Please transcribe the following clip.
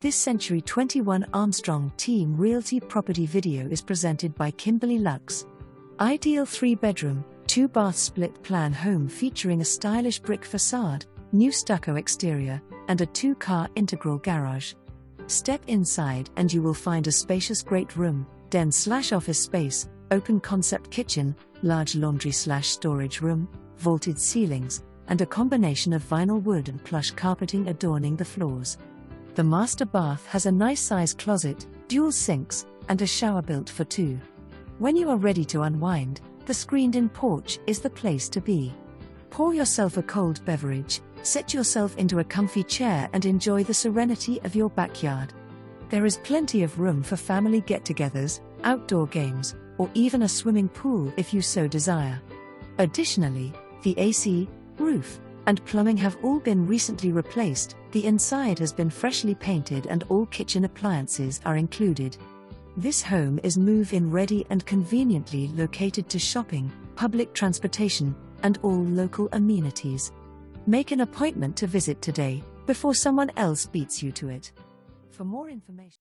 This Century 21 Armstrong Team Realty property video is presented by Kimberly Lux. Ideal 3-bedroom, 2-bath split plan home featuring a stylish brick facade, new stucco exterior, and a 2-car integral garage. Step inside and you will find a spacious great room, den/office space, open concept kitchen, large laundry/storage room, vaulted ceilings, and a combination of vinyl wood and plush carpeting adorning the floors. The master bath has a nice size closet, dual sinks, and a shower built for 2. When you are ready to unwind, the screened-in porch is the place to be. Pour yourself a cold beverage, set yourself into a comfy chair and enjoy the serenity of your backyard. There is plenty of room for family get-togethers, outdoor games, or even a swimming pool if you so desire. Additionally, the AC, roof, and plumbing have all been recently replaced, the inside has been freshly painted and all kitchen appliances are included. This home is move-in ready and conveniently located to shopping, public transportation, and all local amenities. Make an appointment to visit today, before someone else beats you to it. For more information